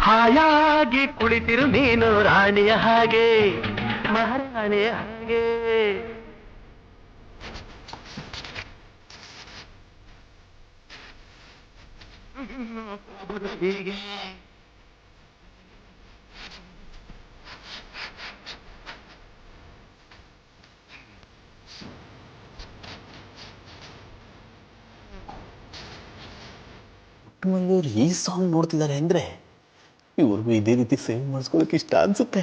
ಹಾಯಾಗಿ ಕುಳಿತಿರು ನೀನು ರಾಣಿಯ ಹಾಗೆ ಮಹಾರಾಣಿಯ ಹಾಗೆ. ಹೀಗೆ ಇವ್ರು ಈ ಸಾಂಗ್ ನೋಡ್ತಿದ್ದಾರೆ ಅಂದರೆ ಇವ್ರಿಗೂ ಇದೇ ರೀತಿ ಸೇವೆ ಮಾಡಿಸ್ಕೊಳ್ಳೋಕೆ ಇಷ್ಟ ಅನಿಸುತ್ತೆ.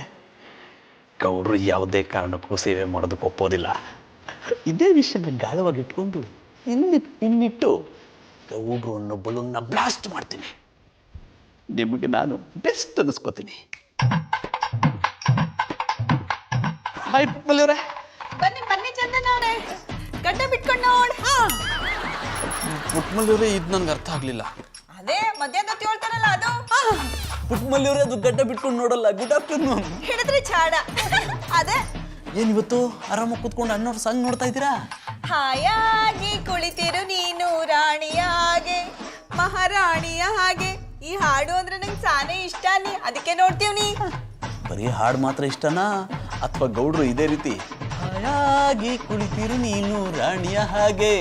ಗೌಡ್ರು ಯಾವುದೇ ಕಾರಣಕ್ಕೂ ಸೇವೆ ಮಾಡೋದಕ್ಕೆ ಒಪ್ಪೋದಿಲ್ಲ. ಇದೇ ವಿಷಯನ ಗಾಢವಾಗಿ ಇಟ್ಕೊಂಡು ಇನ್ನಿಟ್ಟು ಗೌಡ್ರು ಅನ್ನೋ ಬಲೂನ್ನ ಬ್ಲಾಸ್ಟ್ ಮಾಡ್ತೀನಿ. ನಿಮಗೆ ನಾನು ಬೆಸ್ಟ್ ಅನ್ನಿಸ್ಕೋತೀನಿ. ಹಾಯ್ ಪುಟ್ಮಲ್ಲಿಯವರೇ. ಬನ್ನಿ ಬನ್ನಿ ಚಂದನ ಅವರೇ, ಗಡ್ಡ ಬಿಟ್ಕೊಂಡು ನೋಡ್. ಪುಟ್ಮಲ್ಲಿಯವರೇ, ಇದು ನನಗೆ ಅರ್ಥ ಆಗಲಿಲ್ಲ. ಅದೇ ಮಧ್ಯಾಹ್ನ ಹೊತ್ತು ಹೇಳ್ತಾರಲ್ಲ ಅದು. ಪುಟ್ಮಲ್ಲಿಯವರೇ, ಅದು ಗಡ್ಡ ಬಿಟ್ಕೊಂಡು ನೋಡಲ್ಲ. Good afternoon. ಹಿಡಿದ್ರೆ ಚಾಡ. ಅದೇ ಏನಿವತ್ತು ಆರಾಮಾಗಿ ಕೂತ್ಕೊಂಡು ಅಣ್ಣವ್ರ ಸಾಂಗ್ ನೋಡ್ತಾ ಇದ್ದೀರಾ? ಹಾಯಾಗಿ ಕುಳಿತಿರು ನೀನು ರಾಣಿಯ ಹಾಗೆ ಮಹಾರಾಣಿಯ ಹಾಗೆ. ಈ ಹಾಡು ಅಂದ್ರೆ ನಂಗೆ ಸಾನೇ ಇಷ್ಟ ನೀ, ಅದಕ್ಕೆ ನೋಡ್ತೀವಿ. ಬರೀ ಹಾಡು ಮಾತ್ರ ಇಷ್ಟನಾ, ಅಥವಾ ಗೌಡ್ರು ಇದೇ ರೀತಿ ಹಾಯಾಗಿ ಕುಳಿತಿರು ನೀನು ರಾಣಿಯ ಹಾಗೆ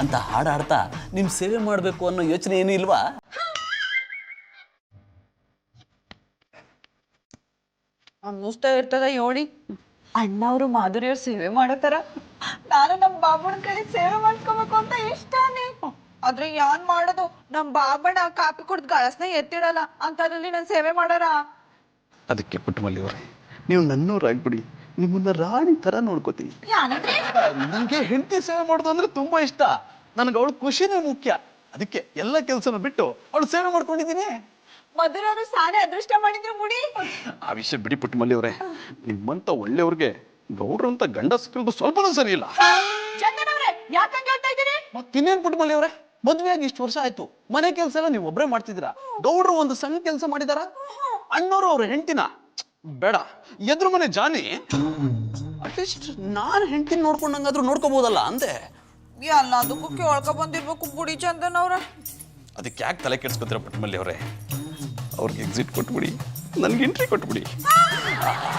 ಅಂತ ಹಾಡು ಹಾಡ್ತಾ ನಿಮ್ ಸೇವೆ ಮಾಡ್ಬೇಕು ಅನ್ನೋ ಯೋಚನೆ ಏನೂ ಇಲ್ವಾ? ಅನ್ನಿಸ್ತಾ ಇರ್ತದ ಯೋಳಿ, ಅಣ್ಣವರು ಮಾಧುರಿಯವ್ರ ಸೇವೆ ಮಾಡತಾರ. ನಾನು ನಮ್ಮ ಬಾಬುನ ಕೈ ಸೇವೆ ಮಾಡ್ಕೋಬೇಕು ಅಂತ ಇಷ್ಟನೇ. ಆದ್ರೆ ಯಾನ್ ಮಾಡೋದು, ನಮ್ ಬಾಬಣ್ಣ ಕಾಪಿ ಕುಡ್ದು ಗಳಸ್ನ ಎತ್ತಿಡಲ್ಲ ಅಂತದ್ರಲ್ಲಿ ನಾನು ಸೇವೆ ಮಾಡಾರ. ಅದಕ್ಕೆ ಪುಟ್ಟಮಲ್ಲಿಯವರೇ, ನೀವು ನನ್ನೋರಾಗ್ಬಿಡಿ, ನಿಮ್ಮನ್ನ ರಾಣಿ ತರ ನೋಡ್ಕೋತೀನಿ. ನನಗೆ ಹೆಂಡತಿ ಸೇವೆ ಮಾಡೋದು ಅಂದ್ರೆ ತುಂಬಾ ಇಷ್ಟ. ನನಗೆ ಅವಳು ಖುಷಿನೇ ಮುಖ್ಯ. ಅದಕ್ಕೆ ಎಲ್ಲ ಕೆಲಸನ ಬಿಟ್ಟು ಅವಳು ಸೇವೆ ಮಾಡ್ಕೊಂಡಿದ್ದೀನಿ. ಮಧುರವರು ಸಾನೆ ಅದೃಷ್ಟ ಮಾಡಿದ್ರು ಮುಡಿ. ಆ ವಿಷಯ ಬಿಡಿ ಪುಟ್ಟಮಲ್ಲಿಯವರೇ, ನಿಮ್ಮಂತ ಒಳ್ಳೆಯವ್ರಿಗೆ ಗೌಡ್ರಂತ ಗಂಡ ಸಿಕ್ಕಿರೋದು ಸ್ವಲ್ಪನೂ ಸರಿ ಇಲ್ಲ. ಚಂದನವ್ರೆ, ಯಾಕಂತ ಹೇಳ್ತಾ ಇದ್ದೀರಿ? ಮತ್ತಿನ್ನೇನ್ ಪುಟ್ಟಮಲ್ಲಿಯವರೇ, ಮದ್ವೆಯಾಗಿ ಇಷ್ಟು ವರ್ಷ ಆಯ್ತು, ಮನೆ ಕೆಲಸ ಎಲ್ಲ ನೀವು ಒಬ್ಬರೇ ಮಾಡ್ತಿದ್ದೀರಾ. ಗೌಡ್ರು ಒಂದು ಸಣ್ಣ ಕೆಲಸ ಮಾಡಿದಾರ? ಅಣ್ಣವರು ಅವ್ರ ಹೆಂಡತಿನ ಬೇಡ, ಎದುರು ಮನೆ ಜಾನಿ ಅಟ್ಲೀಸ್ಟ್ ನಾನು ಹೆಂಡತಿನ ನೋಡ್ಕೊಂಡಂಗಾದ್ರೂ ನೋಡ್ಕೋಬಹುದಲ್ಲ ಅಂದೆ. ಎಲ್ಲದಕ್ಕೂ ಕೇಳ್ಕೊ ಬಂದಿರ್ಬೇಕು ಬುಡಿ ಚಂದನವ್ರ. ಅದಕ್ಕೆ ಯಾಕೆ ತಲೆ ಕೆಡ್ಸ್ಕೊತೀರ ಪುಟ್ಟಮಲ್ಲಿಯವರೇ? ಅವ್ರಿಗೆ ಎಕ್ಸಿಟ್ ಕೊಟ್ಬಿಡಿ, ನನ್ಗೆ ಎಂಟ್ರಿ ಕೊಟ್ಬಿಡಿ.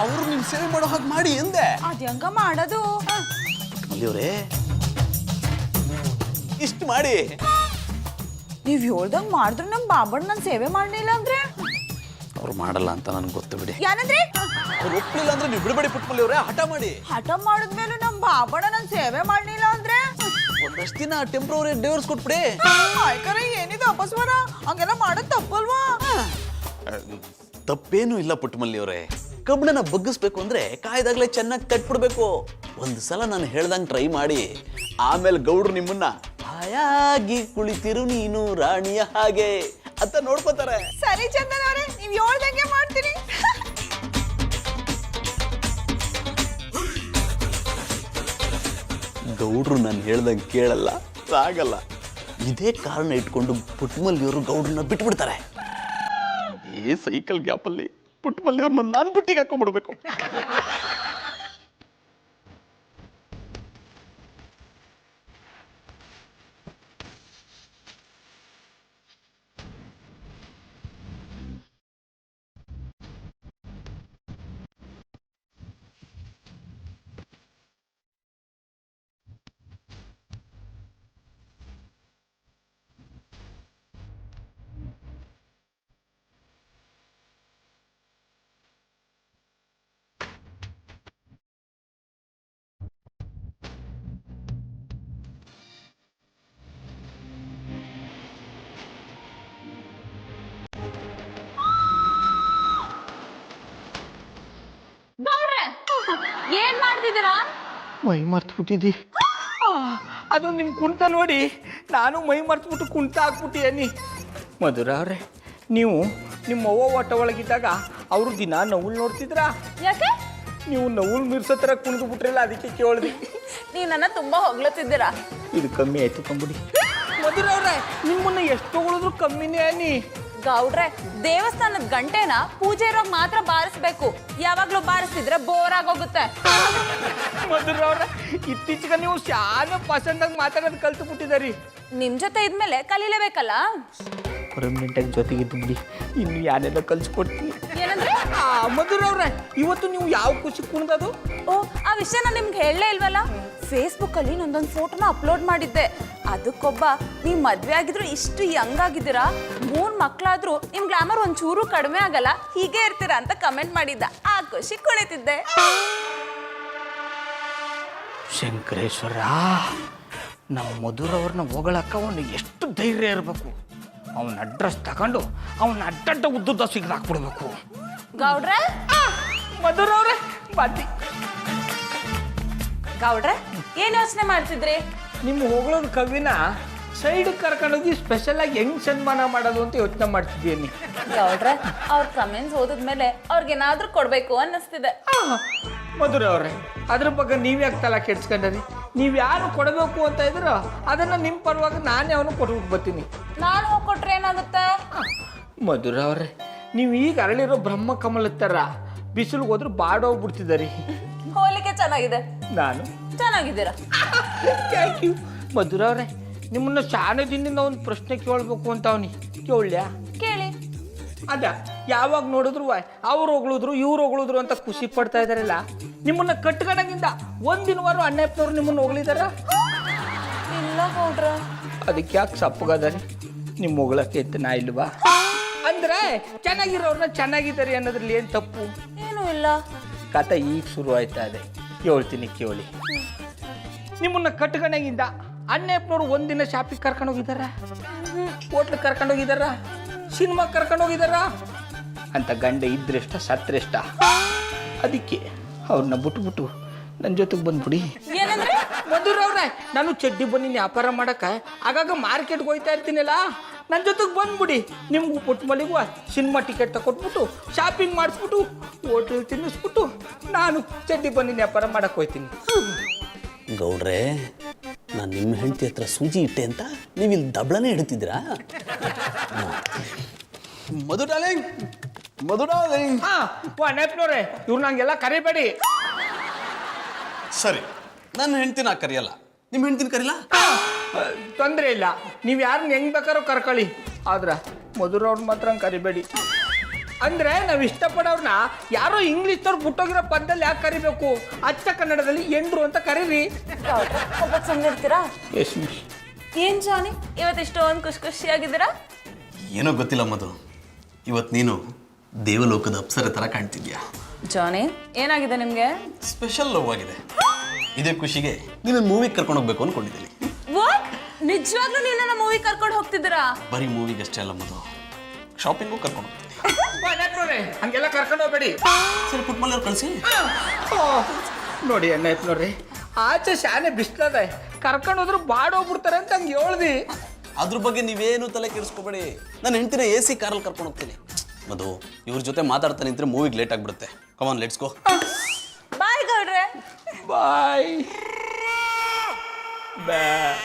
ಅವ್ರು ನಿಮ್ ಸೇವೆ ಮಾಡೋ ಹಾಗೆ ಮಾಡಿ ಎಂದೆ. ಅದ್ ಹೆಂಗ ಮಾಡೋದು? ಪುಟ್ಟಮಲ್ಲಿಯವರೇ, ಇಷ್ಟು ಮಾಡಿ. ನೀವ್ ಹೇಳ್ದಂಗ್ ಮಾಡಿದ್ರೆ ನಮ್ ಬಾಬಣ್ಣ ನನ್ ಸೇವೆ ಮಾಡ್ಲಿಲ್ಲ ಅಂದ್ರೆ? ಅವ್ರು ಮಾಡಲ್ಲ ಅಂತ ನನ್ಗೆ ಗೊತ್ತು ಬಿಡಿ. ಏನಂದ್ರೆ? ಅವ್ರು ಒಪ್ಲಿಲ್ಲ ಅಂದ್ರೆ ನೀವು ಬಿಡಬೇಡಿ ಪುಟ್ಟಮಲ್ಲಿಯವರೇ, ಹಠ ಮಾಡಿ. ಹಠ ಮಾಡಿದ್ಮೇಲೆ ನಮ್ ಬಾಬಣ್ಣ ನನ್ ಸೇವೆ ಮಾಡ್ಲಿಲ್ಲ ಅಂದ್ರೆ ಒಂದಷ್ಟು ದಿನ ಟೆಂಪ್ರವರಿ ಡೈವರ್ಸ್ ಕೊಟ್ಬಿಡಿ. ಆಯ್ಕರೆ ಏನಿದೆ ಅಪಸ್ವರ, ಹಂಗೆಲ್ಲ ಮಾಡೋದ್ ತಪ್ಪಲ್ವಾ? ತಪ್ಪೇನು ಇಲ್ಲ ಪುಟ್ಟಮಲ್ಲಿಯವರೇ. ಕಬ್ಬಣನ ಬಗ್ಗಿಸ್ಬೇಕು ಅಂದ್ರೆ ಕಾಯ್ದಾಗ್ಲೇ ಚೆನ್ನಾಗಿ ಕಟ್ಬಿಡ್ಬೇಕು. ಒಂದು ಸಲ ನಾನು ಹೇಳ್ದಂಗೆ ಟ್ರೈ ಮಾಡಿ, ಆಮೇಲೆ ಗೌಡ್ರು ನಿಮ್ಮನ್ನ ಹಾಯಾಗಿ ಕುಳಿತಿರು ನೀನು ರಾಣಿಯ ಹಾಗೆ ಅಂತ ನೋಡ್ಕೋತಾರೆ. ಸರಿ ಚಂದನವ್ರೆ, ನೀವ್ ಹೇಳ್ದಂಗೆ ಮಾಡ್ತೀನಿ. ಗೌಡ್ರು ನಾನು ಹೇಳ್ದಂಗೆ ಕೇಳಲ್ಲ, ಆಗಲ್ಲ. ಇದೇ ಕಾರಣ ಇಟ್ಕೊಂಡು ಪುಟ್ಟಮಲ್ಲಿಯವರು ಗೌಡ್ರನ್ನ ಬಿಟ್ಬಿಡ್ತಾರೆ. ಈ ಸೈಕಲ್ ಗ್ಯಾಪಲ್ಲಿ ಪುಟ್ಟಮಲ್ಲಿಯವ್ರನ್ನ ನಾನು ಬುಟ್ಟಿಗೆ ಹಾಕೊಂಡ್ಬಿಡ್ಬೇಕು. ಏನ್ ಮಾಡ್ತಿದ್ದೀರಾ? ಮೈ ಮರ್ತು ಬಿಟ್ಟಿದ್ದಿ. ಅದು ನಿಮ್ ಕುಂಟ ನೋಡಿ ನಾನು ಮೈ ಮರ್ತ್ಬಿಟ್ಟು ಕುಂಟ ಹಾಕ್ಬಿಟ್ಟಿಯನ್ನಿ. ಮಧುರ ಅವ್ರೆ, ನೀವು ನಿಮ್ಮ ಅವ್ವ ಒಟ್ಟ ಒಳಗಿದ್ದಾಗ ಅವರು ದಿನ ನವ್ಳು ನೋಡ್ತಿದ್ರಾ? ಯಾಕೆ? ನೀವು ನವ್ಳು ಮೀರ್ಸೋ ಥರ ಕುಣಿದು ಬಿಟ್ರಲ್ಲ, ಅದಕ್ಕೆ ಕೇಳಿದ್ವಿ. ನೀವ್ ನನ್ನ ತುಂಬಾ ಹೊಗ್ಲತ್ತಿದ್ದೀರಾ. ಇದು ಕಮ್ಮಿ ಆಯ್ತು ಕಂಬಿಡಿ. ಮಧುರ ಅವ್ರೆ, ನಿಮ್ಮನ್ನ ಎಷ್ಟು ತಗೊಳಿದ್ರು ಕಮ್ಮಿನೇ ಅನ್ನಿ. ಗೌಡ್ರೆ, ದೇವಸ್ಥಾನದ ಗಂಟೆನ ಪೂಜೆ ಇರೋಗ್ ಮಾತ್ರ ಬಾರಿಸ್ಬೇಕು. ಯಾವಾಗ್ಲೂ ಬಾರಿಸಿದ್ರೆ ಬೋರ್ ಆಗೋಗುತ್ತೆ. ಮಧುರ ಅವ್ರೆ, ಇತ್ತೀಚೆಗೆ ನೀವು ಶಾನ ಪಸಂದಾಗಿ ಮಾತಾಡೋದು ಕಲ್ತು ಬಿಟ್ಟಿದಾರಿ. ನಿಮ್ ಜೊತೆ ಇದ್ಮೇಲೆ ಕಲೀಲೇಬೇಕಲ್ಲ. ಪರ್ಮನೆಂಟಾಗಿ ಜೊತೆಗಿದ್ದು ಬಿಡಿ, ಇನ್ನು ಯಾನೆಲ್ಲ ಕಲ್ಸ್ಕೊಡ್ತೀನಿ. ಏನಂದ್ರೆ ಮಧುರವ್ರೆ, ಇವತ್ತು ನೀವು ಯಾವ ಖುಷಿ ಕುಣ್ದದು? ಓ, ಆ ವಿಷಯ ನಾನು ನಿಮ್ಗೆ ಹೇಳಲೇ ಇಲ್ವಲ್ಲ. ಫೇಸ್ಬುಕ್ಕಲ್ಲಿ ನಂದೊಂದು ಫೋಟೋನ ಅಪ್ಲೋಡ್ ಮಾಡಿದ್ದೆ. ಅದಕ್ಕೊಬ್ಬ ನೀವು ಮದುವೆ ಆಗಿದ್ರು ಇಷ್ಟು ಯಂಗ್ ಆಗಿದ್ದೀರಾ, 3 ಮಕ್ಕಳಾದ್ರೂ ನಿಮ್ಮ ಗ್ಲಾಮರ್ ಒಂಚೂರು ಕಡಿಮೆ ಆಗಲ್ಲ, ಹೀಗೆ ಇರ್ತೀರಾ ಅಂತ ಕಮೆಂಟ್ ಮಾಡಿದ್ದ. ಆ ಖುಷಿ ಕುಳಿತಿದ್ದೆ. ಶಂಕರೇಶ್ವರ, ನಮ್ಮ ಮಧುರವ್ರನ್ನ ಹೊಗಳಕ್ಕ ಅವನಿಗೆ ಎಷ್ಟು ಧೈರ್ಯ ಇರಬೇಕು. ಅವನ ಅಡ್ರೆಸ್ ತಗೊಂಡು ಅವನ ಅಡ್ಡಡ್ಡ ಉದ್ದುದ್ದ ಸಿಗ್ದಾಕ್ಬಿಡ್ಬೇಕು. ಗೌಡ್ರೆ, ಮಧುರವ್ರೆ ಬಾತಿ. ಗೌಡ್ರೆ, ಏನ್ ಯೋಚನೆ ಮಾಡ್ತಿದ್ರಿ? ನಿಮ್ಮ ಹೊಗಳೋದು ಕವಿನ ಸೈಡ್ ಕರ್ಕೊಂಡೋಗಿ ಸ್ಪೆಷಲ್ ಆಗಿ ಹೆಂಗ್ ಸನ್ಮಾನ ಮಾಡೋದು ಅಂತ ಯೋಚನೆ ಮಾಡ್ತಿದ್ದೀನಿ. ಗೌಡ್ರೆ, ಅವ್ರ ಕಮೆಂಟ್ಸ್ ಓದಿದ್ಮೇಲೆ ಅವ್ರಿಗೇನಾದ್ರೂ ಕೊಡ್ಬೇಕು ಅನ್ನಿಸ್ತಿದೆ. ಮಧುರವ್ರೆ, ಅದ್ರ ಬಗ್ಗೆ ನೀವ್ಯಾಕೆ ತಲೆ ಕೆಡ್ಸ್ಕೊಂಡ್ರಿ? ನೀವು ಯಾರು ಕೊಡಬೇಕು ಅಂತ ಇದ್ರೋ ಅದನ್ನ ನಿಮ್ಮ ಪರವಾಗಿ ನಾನೇ ಅವನು ಕೊಟ್ಬಿಟ್ಟು ಬರ್ತೀನಿ. ನಾನು ಹೋಗಿ ಕೊಟ್ರೆ ಏನಾಗುತ್ತೆ? ಮಧುರವ್ರೆ, ನೀವು ಈಗ ಅರಳಿರೋ ಬ್ರಹ್ಮ ಕಮಲ ಥರ ಬಿಸಿಲಿಗೆ ಹೋದ್ರೆ ಬಾಡೋಗ್ಬಿಡ್ತಿದ್ದೀರಿ. ಹೋಲಿಕೆ ಚೆನ್ನಾಗಿದೆ. ನಾನು ಚೆನ್ನಾಗಿದ್ದೀರಾ? Thank you. ಮಧುರವ್ರೆ, ನಿಮ್ಮನ್ನ ಶಾಣದಿಂದ ಒಂದು ಪ್ರಶ್ನೆ ಕೇಳಬೇಕು ಅಂತ ಅವನಿ. ಕೇಳ್ಯಾ? ಕೇಳಿ. ಅದ ಯಾವಾಗ ನೋಡಿದ್ರು ಅವ್ರು ಹೊಗಳಿದ್ರು ಇವ್ರು ಹೊಗಳಿದ್ರು ಅಂತ ಖುಷಿ ಪಡ್ತಾ ಇದಾರಲ್ಲ, ನಿಮ್ಮನ್ನ ಕಟ್ಕೊಂಡಾಗಿಂದ ಒಂದಿನವಾರು ಅಣ್ಣಪ್ಪನವ್ರು ನಿಮ್ಮನ್ನ ಹೊಗಳಿದಾರ? ಇಲ್ಲ ಗೌಡ್ರ. ಅದಕ್ಕೆ ಯಾಕೆ ಸಪ್ಪಗದಾರಿ? ನಿಮ್ಮ ಹೊಗಳಕ್ಕೆ ಅಂತ ನಾ ಇಲ್ವಾ? ಅಂದ್ರೆ ಚೆನ್ನಾಗಿರೋರ್ನ ಚೆನ್ನಾಗಿದ್ದಾರೆ ಅನ್ನೋದ್ರಲ್ಲಿ ಏನು ತಪ್ಪು? ಏನೂ ಇಲ್ಲ. ಕಥೆ ಈಗ ಶುರು ಆಯ್ತಾ ಇದೆ, ಕೇಳ್ತೀನಿ ಕೇಳಿ. ನಿಮ್ಮನ್ನ ಕಟ್ಕೊಂಡಾಗಿಂದ ಅಣ್ಣಪ್ಪನವ್ರು ಒಂದಿನ ಶಾಪಿಗೆ ಕರ್ಕೊಂಡು ಹೋಗಿದಾರ, ಹೋಟ್ಲಿಗೆ ಕರ್ಕೊಂಡು ಹೋಗಿದಾರ, ಸಿನಿಮಾ ಕರ್ಕೊಂಡು ಹೋಗಿದಾರ ಅಂತ ಗಂಡ ಇದ್ರೆಷ್ಟ ಸತ್ರೆಷ್ಟ? ಅದಕ್ಕೆ ಅವ್ರನ್ನ ಬಿಟ್ಬಿಟ್ಟು ನನ್ನ ಜೊತೆಗೆ ಬಂದ್ಬಿಡಿ. ಏನಂದ್ರೆ? ಮಧುರವ್ರೆ, ನಾನು ಚಡ್ಡಿ ಬನ್ನಿ ವ್ಯಾಪಾರ ಮಾಡಕ್ಕೆ ಆಗಾಗ ಮಾರ್ಕೆಟ್ಗೆ ಹೋಗ್ತಾ ಇರ್ತೀನಲ್ಲ, ನನ್ನ ಜೊತೆಗೆ ಬಂದ್ಬಿಡಿ. ನಿಮ್ಗೂ ಪುಟ್ಟ ಮಲಿಗೂ ಸಿನಿಮಾ ಟಿಕೆಟ್ ತಗೊಟ್ಬಿಟ್ಟು ಶಾಪಿಂಗ್ ಮಾಡಿಸ್ಬಿಟ್ಟು ಹೋಟ್ಲ್ ತಿನ್ನಿಸ್ಬಿಟ್ಟು ನಾನು ಚಡ್ಡಿ ಬನ್ನಿ ವ್ಯಾಪಾರ ಮಾಡಕ್ಕೆ ಹೋಗ್ತೀನಿ. ಗೌಡ್ರೆ, ನಾನು ನಿಮ್ಮ ಹೆಂಡತಿ ಹತ್ರ ಸೂಜಿ ಇಟ್ಟೆ ಅಂತ ನೀವು ಇಲ್ಲಿ ದಬ್ಳನೇ ಇಡ್ತಿದ್ದೀರಾ? ಮಧು ಡಾರ್ಲಿಂಗ್, ಮಧು ಡಾರ್ಲಿಂಗ್. ಅಣ್ಣಪ್ಪನವ್ರೆ, ಇವ್ರು ನಂಗೆಲ್ಲ ಕರಿಬೇಡಿ. ಸರಿ, ನನ್ನ ಹೆಂಡ್ತಿನ ಕರೆಯಲ್ಲ, ನಿಮ್ಮ ಹೆಂಡ್ತಿನ ಕರಿಲ್ಲ? ತೊಂದರೆ ಇಲ್ಲ, ನೀವು ಯಾರನ್ನ ಹೆಂಗ್ ಬೇಕಾರೋ ಕರ್ಕೊಳ್ಳಿ, ಆದ್ರೆ ಮಧುರವ್ರನ್ನ ಮಾತ್ರ ಕರಿಬೇಡಿ. ಅಂದ್ರೆ ನಾವು ಇಷ್ಟಪಡೋರ್ನ ಯಾರೋ ಇಂಗ್ಲೀಷ್ನವ್ರು ಬಿಟ್ಟೋಗಿರೋ ಪದದಲ್ಲಿ ಯಾಕೆ ಕರಿಬೇಕು? ಅಚ್ಚ ಕನ್ನಡದಲ್ಲಿ ಎಂಡ್ರು ಅಂತ ಕರೀರಿ. ಒಬ್ಬ ಸುಮ್ಮನೆ ಇರ್ತೀರಾ? Yes miss. ಏನ್ ಜಾನಿ, ಇವತ್ತು ಇಷ್ಟೊಂದು ಖುಷಿಯಾಗಿದ್ದೀರಾ? ಏನೋ ಗೊತ್ತಿಲ್ಲ ಮಧು, ಇವತ್ತು ನೀನು ದೇವಲೋಕದ ಅಪ್ಸರೆ ಥರ ಕಾಣ್ತಿದ್ಯಾ. ಜಾನಿ, ಏನಾಗಿದೆ ನಿಮ್ಗೆ? ಸ್ಪೆಷಲ್ ಲವ್ ಆಗಿದೆ. ಇದೇ ಖುಷಿಗೆ ನೀನು ಮೂವಿಗೆ ಕರ್ಕೊಂಡು ಹೋಗ್ಬೇಕು ಅನ್ಕೊಂಡಿದ್ದೀನಿ. ವಾಟ್? ನಿಜವಾಗ್ಲೂ ನೀವು ನನ್ನ ಮೂವಿ ಕರ್ಕೊಂಡು ಹೋಗ್ತಿದ್ದೀರಾ? ಬರೀ ಮೂವಿಗೆ ಅಷ್ಟೇ ಅಲ್ಲ ಮಧು, ಶಾಪಿಂಗು ಕರ್ಕೊಂಡು ಹೋಗ್ತೀನಿ. ಹಂಗೆಲ್ಲ ಕರ್ಕೊಂಡು ಹೋಗ್ಬೇಡಿ. ಸರಿ, ಪುಟ್ಮಲ್ಲವ್ರು ಕಳಿಸಿ. ನೋಡಿ ಅಣ್ಣಪ್ಪನವ್ರಿ, ಆಚೆ ಶಾನೆ ಬಿಸ್ಲದೆ, ಕರ್ಕೊಂಡು ಹೋದ್ರು ಬಾಡೋಗ್ಬಿಡ್ತಾರೆ ಅಂತ ಹಂಗೆ ಹೇಳ್ದಿ. ಅದ್ರ ಬಗ್ಗೆ ನೀವೇನು ತಲೆ ಕೆಡಿಸ್ಕೋಬೇಡಿ. ನಾನು ಹೆಂಡ್ತಿನ AC ಕಾರಲ್ಲಿ ಕರ್ಕೊಂಡು ಹೋಗ್ತೀನಿ. ಮಧು, ಇವ್ರ ಜೊತೆ ಮಾತಾಡ್ತಾ ನಿಂತ್ರೆ ಮೂವಿಗೆ ಲೇಟ್ ಆಗಿಬಿಡುತ್ತೆ. ಕಮಾನ್, ಲೆಟ್ಸ್ ಗೋ. ಬಾಯ್ ಗೌಡ್ರೆ. ಬಾಯ್ ಬಾಯ್.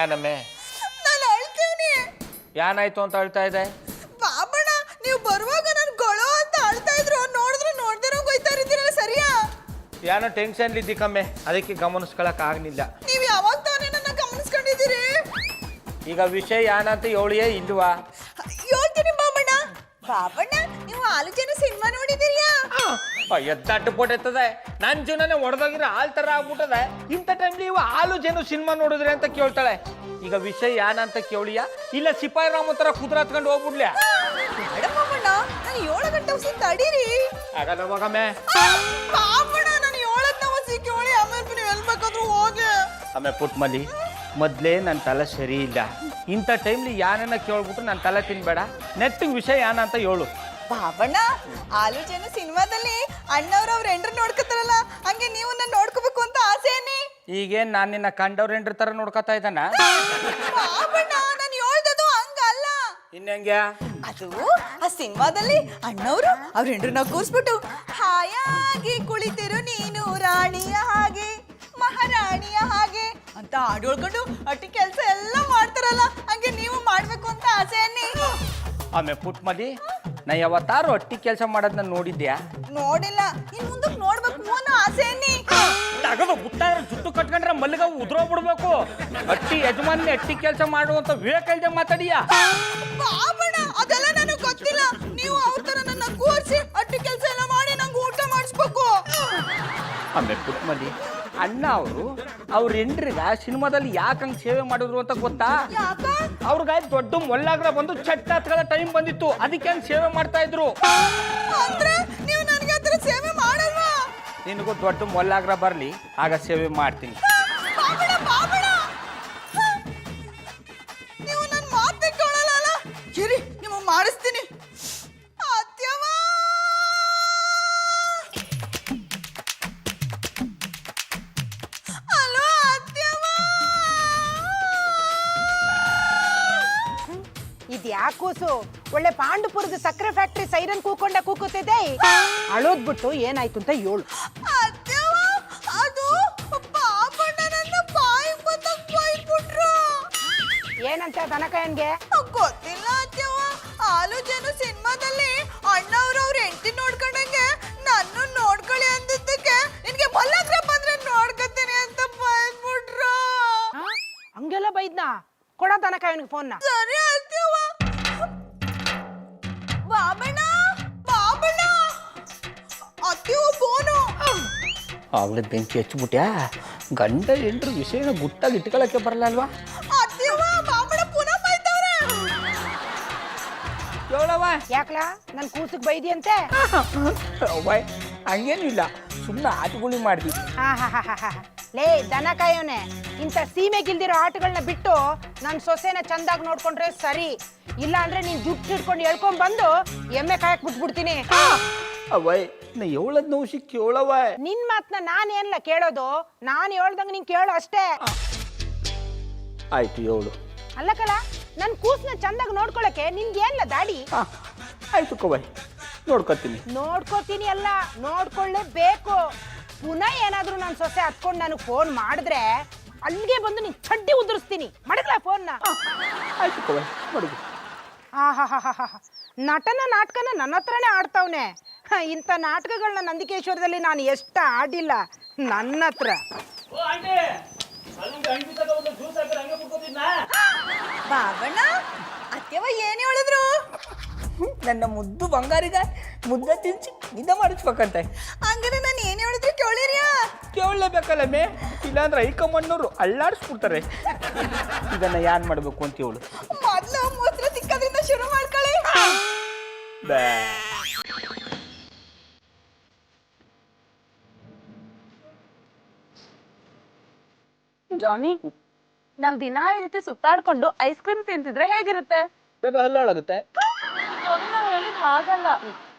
ಏನಮ್ಮೆ, ನಾನು ಅಳ್ತೀನಿ. ಏನಾಯ್ತು ಅಂತ ಅಳ್ತಾ ಇದೆ? ಬಾಬಣ್ಣ, ನೀವು ಬರುವಾಗ ನಾನು ಗೊಳೋ ಅಂತ ಅಳ್ತಾ ಇದ್ರು, ನೋಡ್ದಿರೋ ಹೋಯ್ತಾ ಇದ್ದೀರಲ್ಲ, ಸರಿಯಾ? ಏನೋ ಟೆನ್ಷನ್ ಇದ್ದಿ ಕಮ್ಮೆ, ಅದಕ್ಕೆ ಗಮನಿಸ್ಕೊಳಕ್ ಆಗಲಿಲ್ಲ. ನೀವು ಯಾವಾಗ ತಾನೇ ನನ್ನ ಗಮನಿಸ್ಕೊಂಡಿದ್ದೀರಿ? ಈಗ ವಿಷಯ ಏನಂತ ಹೇಳಿಯೇ ಇಲ್ವಾ? ಹೇಳ್ತೀನಿ ಬಾಬಣ್ಣ. ಬಾಬಣ್ಣ, ನೀವು ಆಲೋಚನೆ ಸಿನಿಮಾ ನೋಡಿದಿರಿಯಾ? ಎದ್ದಟ್ಟು ಪೋಟೆತ್ತದೆ, ನನ್ನ ಜೀವನನೇ ಒಡೆದೋಗಿರೋ ಹಾಲ್ ತರ ಆಗ್ಬಿಟ್ಟದೆ. ಇಂಥ ಟೈಮ್ಲಿ ಇವ ಹಾಲು ಜನ ಸಿನಿಮಾ ನೋಡಿದ್ರಿ ಅಂತ ಕೇಳ್ತಾಳೆ. ಈಗ ವಿಷಯ ಏನಂತ ಕೇಳಿಯಾ, ಇಲ್ಲ ಸಿಪಾಯಿ ರಾಮ ತರ ಕುದುರೆ ಹತ್ಕೊಂಡು ಹೋಗ್ಬಿಡ್ಲ್ಯಾ? ಬಾಬಣ್ಣ, ನಾನು 7 ಗಂಟೆ ಹೊಸ ತಡೀರಿ. ಹಾಗಾದ್ರೆ ಹೋಗಮ್ಮೆ. ಬಾಬಣ್ಣ, ನಾನು 7 ಹೊಸ ಕೇಳಿ, ಆಮೇಲೆ ನೀವು ಎಲ್ಲಿ ಬೇಕಾದ್ರೂ ಹೋಗಿ. ಆಮೇಲೆ ಪುಟ್ಮಲಿ, ಮೊದಲೇ ನನ್ನ ತಲೆ ಸರಿ ಇಲ್ಲ. ಇಂಥ ಟೈಮ್ಲಿ ಯಾನನ್ನ ಕೇಳ್ಬಿಟ್ಟು ನನ್ನ ತಲೆ ತಿನ್ಬೇಡ. ನೆಟ್ಟಿಗೆ ವಿಷಯ ಏನಂತ ಹೇಳು. ಬಾಬಣ್ಣ, ಆಲೋಚನೆ ಸಿನಿಮಾದಲ್ಲಿ ಅಣ್ಣವ್ರು ಅವ್ರ ಎಂಡ್ರು ನೋಡ್ಕೊತಾರಲ್ಲ, ಹಂಗೆ ನೀವು ನನ್ನ ನೋಡ್ಕೋಬೇಕು ಅಂತ ಆಸೆನೇ. ಈಗೇನ್ ನಾನು ನಿನ್ನ ಕಂಡವ್ರ ಎಂಡ್ರ ತರ ನೋಡ್ಕೊತಾ ಇದ್ದಾನ? ಬಾಬಣ್ಣ, ನಾನು ಹೇಳ್ದದು ಹಂಗಲ್ಲ. ಇನ್ನೆಂಗೆ? ಅದು ಆ ಸಿನಿಮಾದಲ್ಲಿ ಅಣ್ಣವ್ರು ಅವ್ರ ಎಂಡ್ರನ್ನ ಕೂರಿಸ್ಬಿಟ್ಟು, ಹಾಯಾಗಿ ಕುಳಿತಿರು ನೀನು ರಾಣಿಯ ಹಾಗೆ ಮಹಾರಾಣಿಯ ಹಾಗೆ ಅಂತ ಹಾಡು ಹೇಳ್ಕೊಂಡು ಅಟ್ಟಿ ಕೆಲಸ ಎಲ್ಲ ಮಾಡ್ತಾರಲ್ಲ, ಹಂಗೆ ನೀವು ಮಾಡ್ಬೇಕು ಅಂತ ಆಸೆನೇ. ಆಮೇಲೆ ಪುಟ್ಮಲಿ, ನಾ ಯಾವತ್ತಾರು ಅಟ್ಟಿ ಕೆಲಸ ಮಾಡೋದನ್ನ ನೋಡಿದ್ಯಾ? ನೋಡಿಲ್ಲ, ಇನ್ ಮುಂದಕ್ಕೆ ನೋಡ್ಬೇಕು ಅನ್ನೋ ಆಸೆ ನೀ. ತಗದು ಗುಟ್ಟ ಜುಟ್ಟು ಕಟ್ಕೊಂಡ್ರೆ ಮಲ್ಲಿಗ ಉದ್ರೋಗ್ಬಿಡ್ಬೇಕು. ಅಟ್ಟಿ ಯಜಮಾನಿ ಅಟ್ಟಿ ಕೆಲಸ ಮಾಡುವಂತ ವಿವೇಕ ಇಲ್ದೆ ಮಾತಾಡಿಯಾ? ಬಾಬಣ್ಣ, ಅದೆಲ್ಲ ನನಗೆ ಗೊತ್ತಿಲ್ಲ. ನೀವು ಅವ್ರ ತರ ನನ್ನ ಕೂರ್ಸಿ ಅಟ್ಟಿ ಕೆಲಸ ಎಲ್ಲ ಮಾಡಿ ನಂಗೆ ಊಟ ಮಾಡಿಸ್ಬೇಕು. ಆಮೇಲೆ ಪುಟ್ಮಲ್ಲಿ ಅಣ್ಣ ಅವರು ಅವ್ರ ಹೆಂಡ್ರಿಗ ಸಿನಿಮಾದಲ್ಲಿ ಯಾಕಂಗ್ ಸೇವೆ ಮಾಡಿದ್ರು ಅಂತ ಗೊತ್ತಾ? ಯಾಕ? ಅವ್ರಿಗೆ ದೊಡ್ಡ ಮೊಲ್ಲಾಗ್ರ ಬಂದು ಚಟ್ಟ ಹತ್ಕೊಳ್ಳೋ ಟೈಮ್ ಬಂದಿತ್ತು, ಅದಕ್ಕೆ ಹಂಗ್ ಸೇವೆ ಮಾಡ್ತಾ ಇದ್ರು. ಅಂದ್ರೆ ನೀವು ನನಗೆ ಅದರ ಸೇವೆ ಮಾಡಲ್ವಾ? ನಿನಗೂ ದೊಡ್ಡ ಮೊಲ್ಲಾಗ್ರ ಬರ್ಲಿ, ಆಗ ಸೇವೆ ಮಾಡ್ತೀನಿ. ಬಾಬಣ್ಣ, ಬಾಬಣ್ಣ, ನೀವು ನನ್ನ ಮಾತೇ ಕೇಳಲ್ಲ. ಇರಿ, ನೀವು ಮಾಡಿಸ್ತೀನಿ. ಅತ್ಯವ, ಹಲೋ ಅತ್ಯವ. ಇದ್ಯಾಕೂಸು ಒಳ್ಳೆ ಪಾಂಡುಪುರದ ಸಕ್ಕರೆ ಫ್ಯಾಕ್ಟ್ರಿ ಸೈರನ್ ಕೂಕೋತಿದೆ. ಅಳೋದ್ ಬಿಟ್ಟು ಏನಾಯ್ತು ಅಂತ ಹೇಳು. ಅತ್ಯವ, ಅದು ಬಾಬಣ್ಣ ನನ್ನ ಬಾಯಿ ಬಂದಾಗ ಬೈದ್ಬಿಟ್ರು. ಏನಂತ ದನಕಾಯನ್ಗೆ? ಗೊತ್ತಿಲ್ಲ ಅತ್ಯವ. ಆಲು ಜನ ಸಿನಿಮಾದಲ್ಲಿ ಅಣ್ಣವ್ರು ಅವ್ರ ಹೆಂಡತಿ ನೋಡ್ಕೊಂಡಂಗೆ ನನ್ನ ನೋಡ್ಕೊಳ್ಳಿ ಅಂದಿದ್ದಕ್ಕೆ ನಿನ್ಗೆ ಮಲ್ಲಗ್ರ ಬಂದ್ರೆ ನೋಡ್ಕೊತೀನಿ ಅಂತ ಬೈದ್ಬಿಟ್ರು. ಹಂಗೆಲ್ಲ ಬೈದ್ನಾ? ಕೊಡ ದನಕಾಯನ್ಗೆ ಫೋನ್ನ. ಸರಿ ಅತ್ಯವ. ಬಾಬಣ್ಣ, ಬಾಬಣ್ಣ, ಅತ್ಯವ ಫೋನು. ಅವಳೆ ಬೆಂಕಿ ಹಚ್ಬಿಟ್ಯಾ? ಗಂಡ ಹೆಂಡ್ರು ವಿಷಯನ ಗುಟ್ಟಾಗಿ ಇಟ್ಕೊಳಕ್ಕೆ ಬರಲ್ಲ ಅಲ್ವಾ? ಅತ್ಯವ, ಬಾಬಣ್ಣ ಪುನಃ ಬೈತವ್ರೆ. ಕೇಳವ ಯಾಕ್ಲಾ ನನ್ ಕೂಸಿಗೆ ಬೈದಿಯಂತೆ? ಹಂಗೇನು ಇಲ್ಲ, ಸುಮ್ಮನೆ ಆಟಗುಳಿ ಮಾಡ್ದಿ. ಲೇ ದನಕಾಯೋನೆ, ಇಂಥ ಸೀಮೆಗಿಲ್ದಿರೋ ಆಟಗಳನ್ನ ಬಿಟ್ಟು ನನ್ ಸೊಸೆನ ಚಂದಾಗಿ ನೋಡ್ಕೊಂಡ್ರೆ ಸರಿ. ಇಲ್ಲ ಅಂದ್ರೆ ನೀನ್ ಜುಟ್ಟು ಹಿಡ್ಕೊಂಡು ಎಳ್ಕೊಂಡ್ ಬಂದು ಎಮ್ಮೆ ಕಾಯಕ್ ಬಿಟ್ಬಿಡ್ತೀನಿ. ಅವಯ್ ನಾ ಹೇಳದ್ ನೋವು ಕೇಳವ. ನಿನ್ ಮಾತ್ನ ನಾನೇನ್ಲ ಕೇಳೋದು? ನಾನ್ ಹೇಳ್ದಂಗ ನೀನ್ ಕೇಳು ಅಷ್ಟೇ. ಆಯ್ತು ಹೇಳು. ಅಲ್ಲಕಲ, ನನ್ ಕೂಸ್ನ ಚಂದಾಗಿ ನೋಡ್ಕೊಳಕ್ಕೆ ನಿನ್ಗೆ ಏನ್ಲ ದಾಡಿ? ಆಯ್ತು ಕವಯ್, ನೋಡ್ಕೊತೀನಿ. ನೋಡ್ಕೋತೀನಿ ಅಲ್ಲ, ನೋಡ್ಕೊಳ್ಳೇಬೇಕು. ಪುನಃ ಏನಾದ್ರೂ ನನ್ ಸೊಸೆ ಹತ್ಕೊಂಡು ನನಗೆ ಫೋನ್ ಮಾಡಿದ್ರೆ ಅಲ್ಲಿಗೆ ಬಂದು ನೀನ್ ಚಡ್ಡಿ ಉದುರಿಸ್ತೀನಿ. ಮಡಗ್ಲಾ ಫೋನ್ನ? ಆಯ್ತು ಕವಯ್, ಮಡಗು. ನಟನ ನಾಟಕನ ನನ್ನ ಹತ್ರನೇ ಆಡ್ತಾವ್ನೆ. ಇಂಥ ನಾಟಕಗಳನ್ನ ನಂದಿಕೇಶ್ವರದಲ್ಲಿ ನಾನು ಎಷ್ಟು ಆಡಿಲ್ಲ ನನ್ನ ಹತ್ರ. ಬಾಬಣ್ಣ, ಅತ್ಯವ ಏನ್ ಹೇಳಿದ್ರು? ನನ್ನ ಮುದ್ದು ಬಂಗಾರಿಗ ಮುದ್ದೆ ತಿನ್ಸಿ ನಿದ್ದ ಮಾಡಿಸ್ಬೇಕಂತೆ. ಹಂಗಾರೆ ನಾನು ಏನ್ ಹೇಳಿದ್ರು ಕೇಳಿರ್ಯಾ? ಕೇಳಲೇಬೇಕಲ್ಲ ಮೇ, ಇಲ್ಲಾಂದ್ರೆ ಹೈಕಮಾಂಡ್ನವರು ಅಳ್ಳಾಡಿಸ್ಬಿಡ್ತಾರೆ. ಇದನ್ನ ಯಾನ್ ಮಾಡ್ಬೇಕು ಅಂತ ಹೇಳು. ಮೊದ್ಲು ಮೂತ್ರ ಸಿಕ್ಕದ್ರಿಂದ ಶುರು ಮಾಡ್ಕೊಳ್ಳಿ. ಜಾನಿ, ನಾವ್ ದಿನ ಈ ರೀತಿ ಸುತ್ತಾಡ್ಕೊಂಡು ಐಸ್ ಕ್ರೀಮ್ ತಿಂತಿದ್ರೆ ಹೇಗಿರುತ್ತೆ? ಹಲ್ಲಾಗುತ್ತೆ. ನಾವ್ ಹೇಳಿದ್ ಹಾಗಲ್ಲ.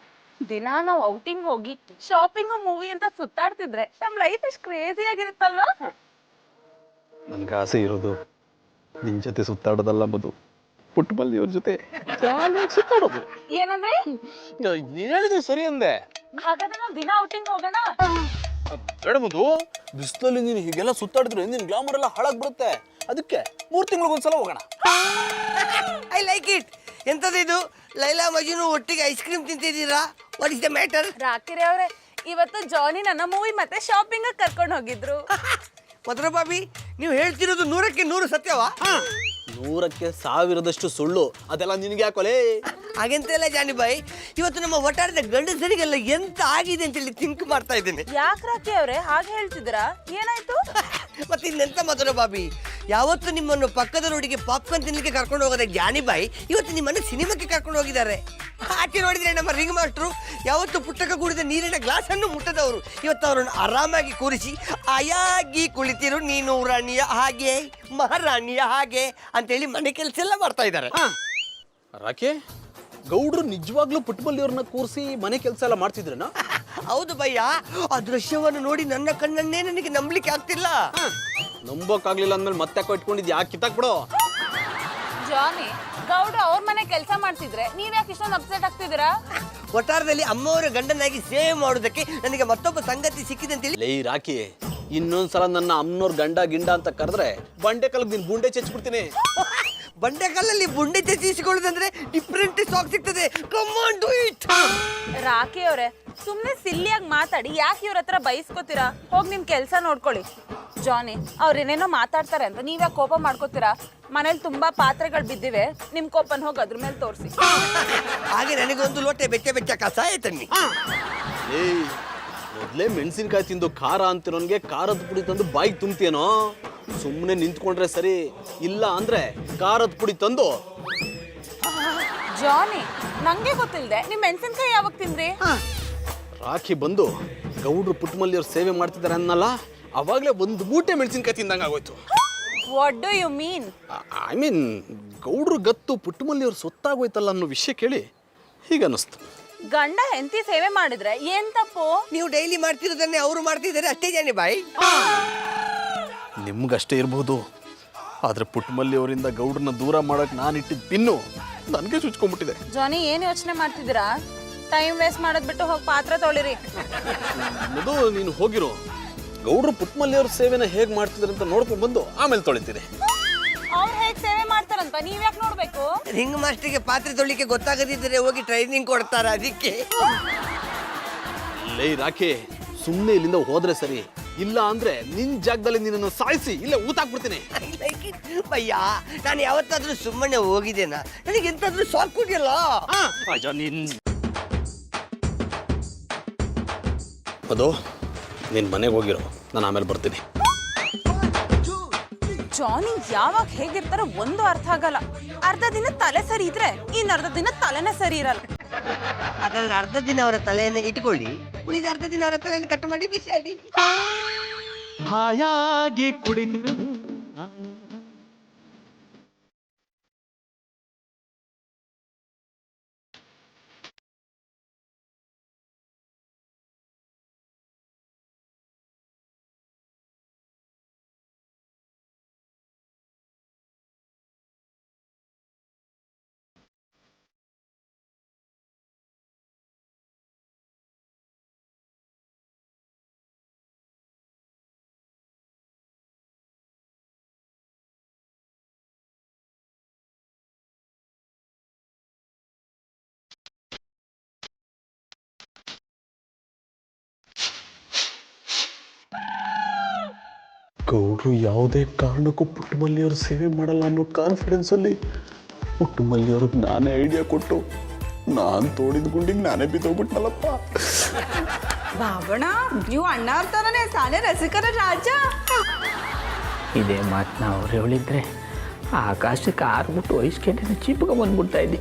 ದಿನ ನಾವ್ ಔಟಿಂಗ್ ಹೋಗಿ ಶಾಪಿಂಗ್ ಮೂವಿ ಅಂತ ಸುತ್ತಾಡ್ತಿದ್ರೆ ನಮ್ ಲೈಫ್ ಎಷ್ಟು ಕ್ರೇಜಿ ಆಗಿರುತ್ತಲ್ವಾ? ನನ್ಗೆ ಆಸೆ ಇರೋದು ನಿನ್ ಜೊತೆ ಸುತ್ತಾಡೋದಲ್ಲ, ಮಧು, ಪುಟ್ಟಮಲ್ಲಿಯವ್ರ ಜೊತೆ ಸುತ್ತಾಡೋದು. ಏನಂದ್ರೆ? ನೀನ್ ಹೇಳಿದ್ರೆ ಸರಿ ಅಂದೆ. ಹಾಗಾದ್ರೆ ನಾವ್ ದಿನ ಔಟಿಂಗ್ ಹೋಗೋಣ. ಬೇಡ ಮಧು, ಬಿಸಿಲಲ್ಲಿ ನೀನು ಹೀಗೆಲ್ಲ ಸುತ್ತಾಡಿದ್ರೆ ನಿನ್ ಗ್ಲಾಮರ್ ಎಲ್ಲ ಹಾಳಾಗ್ ಬಿಡುತ್ತೆ. ಅದಕ್ಕೆ 3 ತಿಂಗಳಿಗೊಂದ್ಸಲ ಹೋಗೋಣ. I like it. ಎಂತದ ಇದು? ಲೈಲಾ ಮಜ್ನು ಒಟ್ಟಿಗೆ ಐಸ್ ಕ್ರೀಮ್ ತಿಂತಿದ್ದೀರಾ? What is the matter? ರಾಕಿರಿ ಅವ್ರೆ, ಇವತ್ತು ಜಾನಿ ನನ್ನ ಮೂವಿ ಮತ್ತೆ ಶಾಪಿಂಗ್ ಕರ್ಕೊಂಡು ಹೋಗಿದ್ರು. ಮಧುರ ಬಾಬಿ, ನೀವು ಹೇಳ್ತಿರೋದು 100ಕ್ಕೆ 100 ಸತ್ಯವಾ? 100ಕ್ಕೆ 1000ದಷ್ಟು ಸುಳ್ಳು. ಅದೆಲ್ಲ ನಿನ್ಗೆ ಯಾಕೋಲೇ? ಹಾಗೆಂತೆಲ್ಲ ಜಾನಿ ಬಾಯ್, ಇವತ್ತು ನಮ್ಮ ಒಟ್ಟಾರದ ಗಂಡಸರಿಗೆಲ್ಲ ಎಂತ ಆಗಿದೆ ಅಂತೇಳಿ ಥಿಂಕ್ ಮಾಡ್ತಾ ಇದ್ದೇನೆ. ಯಾಕೆ ರಾಕಿ ಅವ್ರೆ ಹಾಗೆ ಹೇಳ್ತಿದ್ದೀರಾ? ಏನಾಯ್ತು? ಮತ್ತೆ ಇನ್ನೆಂತ ಮಧುರ ಬಾಬಿ, ಯಾವತ್ತು ನಿಮ್ಮನ್ನು ಪಕ್ಕದ ರೋಡಿಗೆ ಪಾಪ್ಕಾರ್ನ್ ತಿನ್ಲಿಕ್ಕೆ ಕರ್ಕೊಂಡು ಹೋಗೋದ ಜಾನಿ ಬಾಯ್ ಇವತ್ತು ನಿಮ್ಮನ್ನು ಸಿನಿಮಾಕ್ಕೆ ಕರ್ಕೊಂಡು ಹೋಗಿದ್ದಾರೆ. ಆಚೆ ನೋಡಿದ್ರೆ ನಮ್ಮ ರಿಂಗ್ ಮಾಸ್ಟ್ರು ಯಾವತ್ತು ಪುಸ್ತಕ ಕೂಡಿದ ನೀರಿನ ಗ್ಲಾಸ್ ಅನ್ನು ಮುಟ್ಟದವರು ಇವತ್ತು ಅವರನ್ನು ಆರಾಮಾಗಿ ಕೂರಿಸಿ ಆಯಾಗಿ ಕುಳಿತಿರು ನೀನು ರಾಣಿಯ ಹಾಗೆ ಮಹಾರಾಣಿಯ ಹಾಗೆ ಅಂತೇಳಿ ಮನೆ ಕೆಲಸ ಎಲ್ಲ ಮಾಡ್ತಾ ಇದ್ದಾರೆ. ರಾಕೆ, ಗೌಡ್ರು ನಿಜವಾಗ್ಲೂ ಪುಟ್ಟಮಲ್ಲಿಯವ್ರನ್ನ ಕೂರಿಸಿ ಮನೆ ಕೆಲಸ ಎಲ್ಲ ಮಾಡ್ತಿದ್ರನ? ಹೌದು ಭಯ್ಯ, ಆ ದೃಶ್ಯವನ್ನು ನೋಡಿ ನನ್ನ ಕಣ್ಣನ್ನೇ ನನಗೆ ನಂಬಲಿಕ್ಕೆ ಆಗ್ತಿಲ್ಲ. ನಂಬೋಕ್ಕಾಗ್ಲಿಲ್ಲ ಅಂದ್ಮೇಲೆ ಮತ್ತೆ ಇಟ್ಕೊಂಡಿದ್ ಯಾಕೆ ಕಿತ್ತಾಕ್ ಬಿಡೋ. ಜಾನಿ, ಗೌಡ್ರು ಅವ್ರ ಮನೆ ಕೆಲಸ ಮಾಡ್ತಿದ್ರೆ ನೀವ್ ಯಾಕೆ ಇಷ್ಟೊಂದು ಅಪ್ಸೆಟ್ ಆಗ್ತಿದ್ದೀರಾ? ಒಟ್ಟಾರದಲ್ಲಿ ಅಮ್ಮವರ ಗಂಡನಾಗಿ ಸೇವೆ ಮಾಡೋದಕ್ಕೆ ನನಗೆ ಮತ್ತೊಬ್ಬ ಸಂಗತಿ ಸಿಕ್ಕಿದಂತೇಳಿ. ಲೇ ರಾಕಿ, ಇನ್ನೊಂದ್ಸಲ ನನ್ನ ಅಮ್ಮನವ್ರ ಗಂಡ ಗಿಂಡ ಅಂತ ಕರೆದ್ರೆ ಬಂಡೆ ಕಲ್ಗ್ ನಿನ್ ಬುಂಡೆ ಚೆಚ್ಬಿಡ್ತೀನಿ. ಬಂಡೆಕಲ್ಲಲ್ಲಿ ಬುಂಡೆ ತೆಗೆಸಿಕೊಳ್ಳೋದಂದ್ರೆ ಡಿಫ್ರೆಂಟ್ ಸಾಂಗ್ ಸಿಗ್ತದೆ. Come on do it. Rocky ಅವರೇ ಸುಮ್ನೆ ಸಿಲ್ಲಿಯಾಗಿ ಮಾತಾಡಿ ಯಾಕೆ ಇವ್ರ ಹತ್ರ ಬೈಸ್ಕೋತೀರಾ? ಹೋಗಿ ನಿಮ್ ಕೆಲ್ಸ ನೋಡ್ಕೊಳ್ಳಿ. ಜಾನಿ ಅವ್ರೇನೇನೋ ಮಾತಾಡ್ತಾರೆ ಅಂತ ನೀವ್ಯಾಕೆ ಕೋಪ ಮಾಡ್ಕೋತೀರಾ? ಮನೇಲಿ ತುಂಬಾ ಪಾತ್ರೆಗಳು ಬಿದ್ದಿವೆ, ನಿಮ್ ಕೋಪನ್ ಹೋಗಿ ಅದ್ರ ಮೇಲೆ ತೋರಿಸಿ. ಹಾಗೆ ನನಗೊಂದು ಲೋಟೆ ಬೆಚ್ಚ ಕಸಾಯ ತನ್ನಿ. ಏಯ್, ಮೊದಲೇ ಮೆಣಸಿನ್ಕಾಯಿ ತಿಂದು ಖಾರ ಅಂತಿರೋನ್ಗೆ ಖಾರದ ಪುಡಿ ತಂದು ಬಾಯಿಗೆ ತುಂಬ್ತೀನೋ? ಸುಮ್ಮನೆ ನಿಂತ್ಕೊಂಡ್ರೆ ಸರಿ, ಇಲ್ಲ ಅಂದ್ರೆ ಖಾರದ ಪುಡಿ ತಂದು. ಜಾನಿ ನಂಗೆ ಗೊತ್ತಿಲ್ದೆ ನಿಮ್ ಮೆಣಸಿನ್ಕಾಯಿ ಯಾವಾಗ ತಿಂದ್ರಿ? ರಾಖಿ ಬಂದು ಗೌಡ್ರು ಪುಟ್ಟಮಲ್ಲಿಯವ್ರು ಸೇವೆ ಮಾಡ್ತಿದ್ದಾರೆ ಅನ್ನಲ್ಲ, ಅವಾಗಲೇ ಒಂದು ಮೂಟೆ ಮೆಣಸಿನ್ಕಾಯಿ ತಿಂದಂಗೆ ಆಗೋಯ್ತು. What do you mean? I mean ಗೌಡ್ರು ಗತ್ತು ಪುಟ್ಟಮಲ್ಲಿಯವ್ರು ಸೊತ್ತಾಗೋಯ್ತಲ್ಲ ಅನ್ನೋ ವಿಷಯ ಕೇಳಿ ಹೀಗನ್ನಿಸ್ತು. ಗಂಡ ಹೆಂಡತಿ ಸೇವೆ ಮಾಡಿದ್ರೆ ಏನ್ ತಪ್ಪು? ನೀವು ಡೈಲಿ ಮಾಡ್ತಿರೋದನ್ನೇ ಅವರು ಮಾಡ್ತಿದ್ದಾರೆ ಅಷ್ಟೇ ಜಾನಿ ಬಾಯ್. ನಿಮ್ಗಷ್ಟೇ ಇರ್ಬೋದು, ಆದ್ರೆ ಪುಟ್ಟಮಲ್ಲಿಯವರಿಂದ ಗೌಡ್ರನ್ನ ದೂರ ಮಾಡಕ್ ನಾನು ಇಟ್ಟಿದ್ದ ಪಿನ್ನು ನನಗೆ ಚುಚ್ಕೊಂಡ್ಬಿಟ್ಟಿದೆ. ಜಾನಿ ಏನ್ ಯೋಚನೆ ಮಾಡ್ತಿದ್ದೀರಾ? ಟೈಮ್ ವೇಸ್ಟ್ ಮಾಡೋದ್ ಬಿಟ್ಟು ಹೋಗಿ ಪಾತ್ರೆ ತೊಳಿರಿ. ಅದು ನೀನು ಹೋಗಿರೋ ಗೌಡ್ರು ಪುಟ್ಟಮಲ್ಲಿಯವ್ರ ಸೇವೆನ ಹೇಗ್ ಮಾಡ್ತಿದ್ದಾರೆ ಅಂತ ನೋಡ್ಕೊಂಡ್ ಬಂದು ಆಮೇಲೆ ತೊಳಿತೀರಿ. ಅವ್ರು ಹೇಗ್ ಸೇವೆ ಮಾಡ್ತಾರಂತ ನೀವ್ ಯಾಕೆ ನೋಡ್ಬೇಕು? ರಿಂಗ್ ಮಾಸ್ಟರ್ಗೆ ಪಾತ್ರೆ ತೊಳಿಕ್ಕೆ ಗೊತ್ತಾಗದಿದ್ದರೆ ಹೋಗಿ ಟ್ರೈನಿಂಗ್ ಕೊಡ್ತಾರ, ಅದಕ್ಕೆ. ಲೇ ರಾಖಿ, ಸುಮ್ಮನೆ ಇಲ್ಲಿಂದ ಹೋದ್ರೆ ಸರಿ, ಇಲ್ಲ ಅಂದ್ರೆ ನಿನ್ ಜಾಗದಲ್ಲಿ ನಿನ್ನನ್ನು ಸಾಯಿಸಿ ಇಲ್ಲೇ ಊತಾಕ್ಬಿಡ್ತೀನಿ. ಭಯ್ಯ, ನಾನು ಯಾವತ್ತಾದ್ರೂ ಸುಮ್ಮನೆ ಹೋಗಿದ್ದೇನಾ? ನನಗೆ ಎಂತಾದ್ರೂ ಸಾಕುದಿಲ್ಲ. ಅದು ನಿನ್ ಮನೆಗೆ ಹೋಗಿರೋ, ನಾನು ಆಮೇಲೆ ಬರ್ತೀನಿ. ಜಾನಿ ಯಾವಾಗ ಹೇಗಿರ್ತಾರೋ ಒಂದು ಅರ್ಥ ಆಗಲ್ಲ. ಅರ್ಧ ದಿನ ತಲೆ ಸರಿ ಇದ್ರೆ ಇನ್ ಅರ್ಧ ದಿನ ತಲೆನೇ ಸರಿ ಇರಲ್ಲ. ಹಾಗಾದ್ರೆ ಅರ್ಧ ದಿನ ಅವರ ತಲೆಯನ್ನು ಇಟ್ಕೊಳ್ಳಿ, ಉಳಿದ ಅರ್ಧ ದಿನ ಅವರ ತಲೆಯನ್ನು ಕಟ್ ಮಾಡಿ ಬಿಸಾಡಿ. ಹಾಯಾಗಿ ಕುಡಿದು ಗೌಡ್ರು ಯಾವುದೇ ಕಾರಣಕ್ಕೂ ಪುಟ್ಟಮಲ್ಲಿಯವ್ರ ಸೇವೆ ಮಾಡಲ್ಲ ಅನ್ನೋ ಕಾನ್ಫಿಡೆನ್ಸಲ್ಲಿ ಪುಟ್ಟಮಲ್ಲಿಯವ್ರಿಗೆ ನಾನೇ ಐಡಿಯಾ ಕೊಟ್ಟು ನಾನು ತೋಡಿದ ಗುಂಡಿಗೆ ನಾನೇ ಬಿದ್ದೋಗ್ಬಿಟ್ನಲ್ಲಪ್ಪ. ಬಾಬಣ, ನೀವು ಅಣ್ಣ ಅವ್ರ ತರನೇ ಸಾನೆ ರಸಿಕರ ರಾಜ. ಇದೇ ಮಾತನ್ನ ಅವ್ರು ಹೇಳಿದ್ರೆ ಆಕಾಶಕ್ಕೆ ಆರ್ಬಿಟ್ಟು ವಹಿಸ್ಕೊಂಡೆ ಚೀಪ್ಗೆ ಬಂದ್ಬಿಡ್ತಾ ಇದ್ದಿ.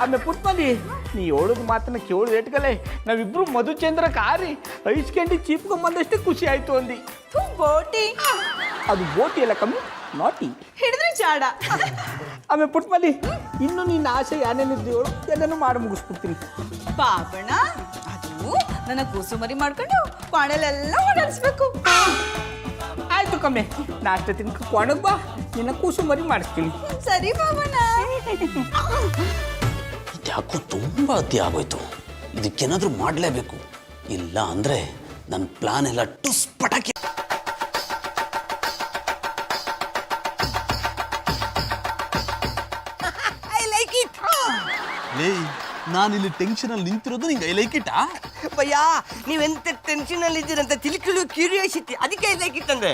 ಆಮೇಲೆ ಪುಟ್ಮಲ್ಲಿ ನೀ ಹೇಳೋದು ಮಾತನ್ನ ಕೇಳಿ ಏಟ್ಗಲೆ ನಾವಿಬ್ರು ಮಧುಚಂದ್ರ ಕಾರಿ ಐಸ್ಕೆಂಡು ಚೀಪ್ಗೆ ಬಂದಷ್ಟೇ ಖುಷಿ ಆಯ್ತು ಅಂದಿ. ಬೋಟಿ ಅದು ಬೋಟಿ ಅಲ್ಲ ಕಮ್ಮಿ, ನಾಟಿ ಹಿಡಿದ್ರೆ ಚಾಡ. ಆಮೇಲೆ ಪುಟ್ಮಲ್ಲಿ ಇನ್ನು ನಿನ್ನ ಆಸೆ ಏನೇನಿದ್ದು ಹೇಳು, ಎಲ್ಲನೂ ಮಾಡಿ ಮುಗಿಸ್ಬಿಡ್ತೀನಿ. ಬಾಬಣ, ಅದು ನನ್ನ ಕೂಸುಮರಿ ಮಾಡ್ಕೊಂಡು ಕ್ವಾಣಲೆಲ್ಲ ಓಡಾಡಿಸ್ಬೇಕು. ಆಯ್ತು ಕಮ್ಮಿ, ನಾಷ್ಟ ತಿನ್ಕ ಕೊಣಗ್ ಬಾ, ನಿನ್ನ ಕೂಸು ಮರಿ ಮಾಡಿಸ್ತೀನಿ. ಸರಿ ಬಾಬಣ. ಇದ್ಯಾಕೋ ತುಂಬ ಅತಿ ಆಗೋಯ್ತು, ಇದಕ್ಕೇನಾದ್ರೂ ಮಾಡಲೇಬೇಕು, ಇಲ್ಲ ಅಂದ್ರೆ ನನ್ನ ಪ್ಲಾನ್ ಎಲ್ಲ ಟುಸ್ ಪಟಾಕಿ. ನಾನಿಲ್ಲಿ ಟೆನ್ಷನ್ ಅಲ್ಲಿ ನಿಂತಿರೋದು ನಿಂಗೆ ಐ ಲೈಕ್ ಇಟ್. ಭಯ್ಯ, ನೀವೆಂತ ಟೆನ್ಷನ್ ಅಲ್ಲಿ ಇದ್ದೀರಂತ ತಿಳ್ಕೊಳ್ಳೋ ಕ್ಯೂರಿಯಾಸಿಟಿ, ಅದಕ್ಕೆ ಲೈಕ್ ಇಟ್ ಅಂದ್ರೆ.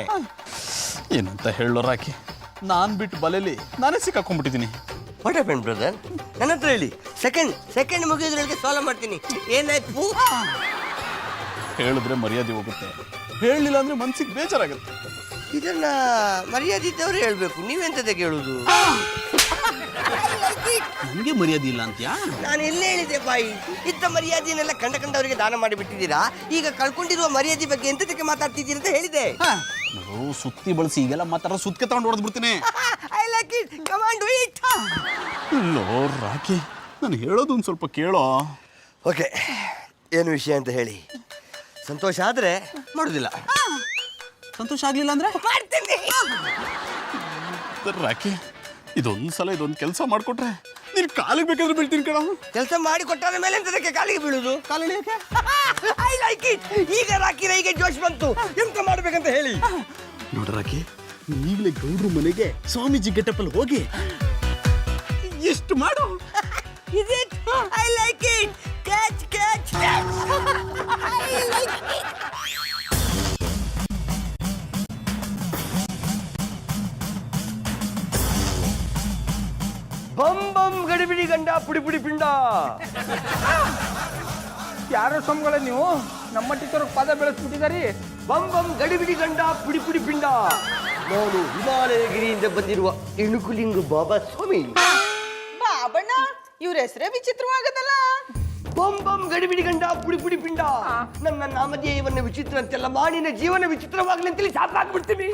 ಏನಂತ ಹೇಳೋ ರಾಕಿ, ನಾನು ಬಿಟ್ಟು ಬಲೆಯಲ್ಲಿ ನಾನೇ ಸಿಕ್ಕಾಕೊಂಡ್ಬಿಟ್ಟಿದ್ದೀನಿ. What happen brother? ನನ್ನ ಹತ್ರ ಹೇಳಿ, ಸೆಕೆಂಡ್ ಮುಗಿಯೋದ್ರೊಳಗೆ ಸಾಲ್ವ್ ಮಾಡ್ತೀನಿ. ಏನಾಯ್ತು? ಹೇಳಿದ್ರೆ ಮರ್ಯಾದೆ ಹೋಗುತ್ತೆ, ಹೇಳಲಿಲ್ಲ ಅಂದ್ರೆ ಮನ್ಸಿಗೆ ಬೇಜಾರಾಗುತ್ತೆ. ಇದನ್ನ ಮರ್ಯಾದೆ ಇದ್ದವ್ರು ಹೇಳ್ಬೇಕು, ನೀವೆಂತದೇ ಕೇಳುದು? ನನಗೆ ಮರ್ಯಾದೆ ಇಲ್ಲ ಅಂತ್ಯಾ? ನಾನು ಎಲ್ಲೇ ಹೇಳಿದೆ ಬಾಯಿ, ಇದ್ದ ಮರ್ಯಾದೆಯನ್ನೆಲ್ಲ ಕಂಡವರಿಗೆ ದಾನ ಮಾಡಿ ಬಿಟ್ಟಿದ್ದೀರಾ. ಈಗ ಕಳ್ಕೊಂಡಿರುವ ಮರ್ಯಾದೆ ಬಗ್ಗೆ ಎಂತದಕ್ಕೆ ಮಾತಾಡ್ತಿದ್ದೀರಿ ಅಂತ ಹೇಳಿದೆ. ಸುತ್ತಿ ಬಳಸಿ ಈಗೆಲ್ಲ ಮಾತಾಡೋ ಸುತ್ತಿಗೆ ತಗೊಂಡು ಹೊಡೆದ್ಬಿಡ್ತೀನಿ. I like it, come on do it. ಲೋ ರಾಕಿ, ನಾನು ಹೇಳೋದು ಒಂದು ಸ್ವಲ್ಪ ಕೇಳೋ. ಓಕೆ, ಏನು ವಿಷಯ ಅಂತ ಹೇಳಿ. ಸಂತೋಷ ಆದ್ರೆ ಮಾಡೋದಿಲ್ಲ, ಸಂತೋಷ ಆಗ್ಲಿಲ್ಲ ಅಂದ್ರೆ ಮಾಡ್ತೀನಿ. ರಾಕಿ, ಇದೊಂದು ಸಲ ಇದೊಂದು ಕೆಲಸ ಮಾಡಿಕೊಟ್ರೆ ನೀನು ಕಾಲಿಗೆ ಬೇಕಾದ್ರೆ ಬೀಳ್ತೀನಿ ಕಣ. ಕೆಲಸ ಮಾಡಿ ಕೊಟ್ಟಾದ ಮೇಲೆ ಎಂತದಕ್ಕೆ ಕಾಲಿಗೆ ಬೀಳುದು? ಕಾಲಿಗೆ ಐ ಲೈಕ್ ಇಟ್. ಈಗ ರಾಕಿ ರೈಗೆ ಜೋಶ್ ಬಂತು, ಎಂತ ಮಾಡ್ಬೇಕಂತ ಹೇಳಿ. ನೋಡ ರಾಕಿ, ಈಗಲೇ ಗೌಡ್ರ ಮನೆಗೆ ಸ್ವಾಮೀಜಿ ಗೆಟಪಲ್ಲಿ ಹೋಗಿ ಎಷ್ಟು ಮಾಡು. Is it? I like it. Catch, catch, catch. I like it. ಬಂ ಬಂ ಗಡಿಬಿಡಿ ಗಂಡ ಪುಡಿ ಪುಡಿ ಪಿಂಡ. ಯಾರೋ ಸ್ವಾಮಿಗಳ ನೀವು ನಮ್ಮ ಟೀಚರ್ ಪದ ಬೆಳೆಸ್ಬಿಟ್ಟಿದಾರಿ. ಬಂ ಬಂ ಗಡಿಬಿಡಿ ಗಂಡ ಪುಡಿ ಪುಡಿ ಪಿಂಡ. ನಾನು ಹಿಮಾಲಯಗಿರಿಯಿಂದ ಬಂದಿರುವ ಇಣುಕುಲಿಂಗು ಬಾಬಾ ಸ್ವಾಮಿ. ಬಾಬಣ್ಣ ಇವ್ರ ಹೆಸರೇ ವಿಚಿತ್ರವಾಗದಲ್ಲ. ಬಂ ಬಂ ಗಡಿಬಿಡಿ ಗಂಡ ಪುಡಿ ಪುಡಿ ಪಿಂಡ. ನನ್ನ ನಾಮಧೇಯವನ್ನು ವಿಚಿತ್ರ ಅಂತೆಲ್ಲ ಮಾಡಿನ ಜೀವನ ವಿಚಿತ್ರವಾಗ್ಲಿ ಅಂತೇಳಿ ಶಾಪ ಹಾಕ್ಬಿಡ್ತೀನಿ.